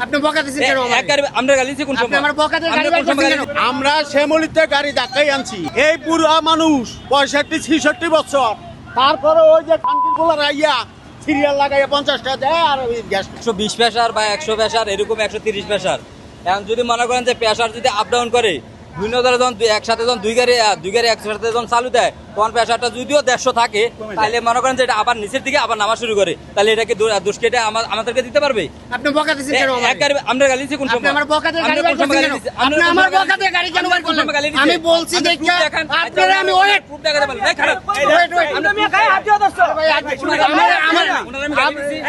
আপনি বকা দিচ্ছেন কেন আমারে? আমরা গালি দিছি কোন আপনি সময়? আমার বকা দিয়ে গাড়ি আমরা বের কোন সময় করছেন গালি কেন? দিছি? আমরা শ্যামলিতে গাড়ি ধাক্কাই আনছি এই বুড়া মানুষ 65-66 বছর তারপরে ওই যে খানকির গোলা রাইয়া সিরিয়াল লাগাইয়া 50টা দেয় আর ওই গ্যাস 120 পেশার বা 100 পেশার এরকম 130 পেশার। এখন যদি মনে করেন যে পেশার যদি আপ ডাউন করে বিভিন্ন দলে যখন একসাথে যখন দুই গাড়ি একসাথে যখন চালু দেয় তখন পেশারটা যদিও 150 থাকে তাহলে মনে করেন যে এটা আবার নিচের দিকে আবার নামা শুরু করে তাহলে এটাকে দোষ কেটে আমাদেরকে দিতে পারবে? আপনি বকা দিচ্ছেন কেন আমারে? আমরা গালি দিছি কোন আপনি সময়? আমার বকা দিয়ে গাড়ি আমরা বের কোন সময় করছেন গালি কেন? দিছি? আপনি আমরা আমার কোন সময় বকা দিয়ে গাড়ি কেন বের কোন সময় গালি করলেন? দিছি? আমি বলছি আপনি দেখে proof দেখান। আপনারা আমি ওয়েট proof দেখাতে পারবেন। এই খারাপ। আপনি গায়ে হাত দিয়ে ধরছো ভাই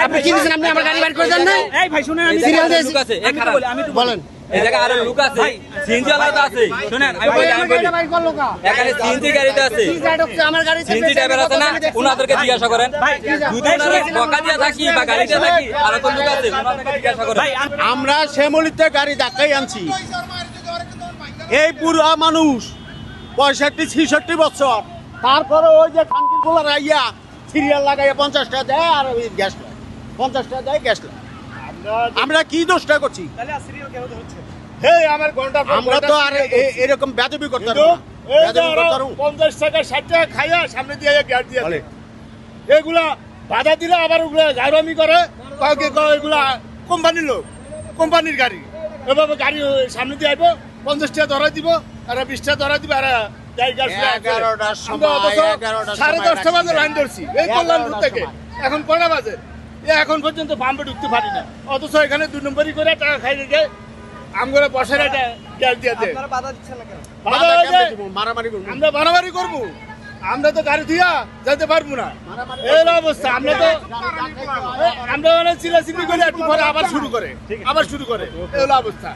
আপনি কি দিছেন? আপনি আমার গাড়ি বের করে দেন না এই ভাই শুনেন, আমি সিরিয়াল দিয়েছি। লোক আছে এই খারাপ। বলেন এই জায়গায় আরো লোক আছে সিএনজি ওয়ালা তো আছে শুনেন আমি ভাই বলি আমার গাড়িটা বের করলো কা? এখানে সিএনজি গাড়িতে আছে কি গাড়ি ঢুকছে আমার গাড়ি থেকে? সিএনজি ড্রাইভার আছে না ওনাদেরকে জিজ্ঞাসা করেন যদি ওনারা বকা দিয়ে থাকি বা গাড়ি দিয়ে থাকি আরো তো লোক আছে ওনাদেরকে জিজ্ঞাসা করেন আমরা শ্যামলিতে গাড়ি ধাক্কাই আনছি এই বুড়া মানুষ 65-66 বছর তারপরে ওই যে খানকির গোলা রাইয়া সিরিয়াল লাগাইয়া 50টা দেয় আর ওই গ্যাস 50টা দেয় গ্যাস আমরা কি দোষটা করছি? আমরা তো আর এরকম বেদবি করতে পারবো না। বেয়াদবি করতে পারবো? 50 টাকা 60 টাকা খাইয়া সামনে দিয়ে গ্যাস দিয়ে বলে। এগুলা বাধা দিলে আবার ওগুলা ঝাড়ামি করে কাউকে কয় এগুলা কোম্পানির লোক কোম্পানির গাড়ি এভাবে গাড়ি সামনে দিয়ে আইবো 50 টাকা ধরা দিব আর 20 টাকা ধরা দিব আর যাই গ্যাস 11টার সময়, 11টার সাড়ে সময় 10টা বাজে লাইন ধরছি এই কল্যাণপুর 11টার থেকে সময়। এখন কটা বাজে এখন পর্যন্ত বাম্বে ঢুকতে পারি না অথচ এখানে 2 নম্বরই করে টাকা খাই রেখে আমগরে বসার একটা গ্যাস দিয়ে দেয় বাধা বাধা ওই যে কেমনে দিব? মারামারি করবো। আমরা বাড়াবাড়ি করবো আমরা তো গাড়ি দিয়া যেতে পারবো না এই অবস্থা আমরা তো আমরা মানে চিলাচিলি করে একটু পরে আবার শুরু করে এই অবস্থা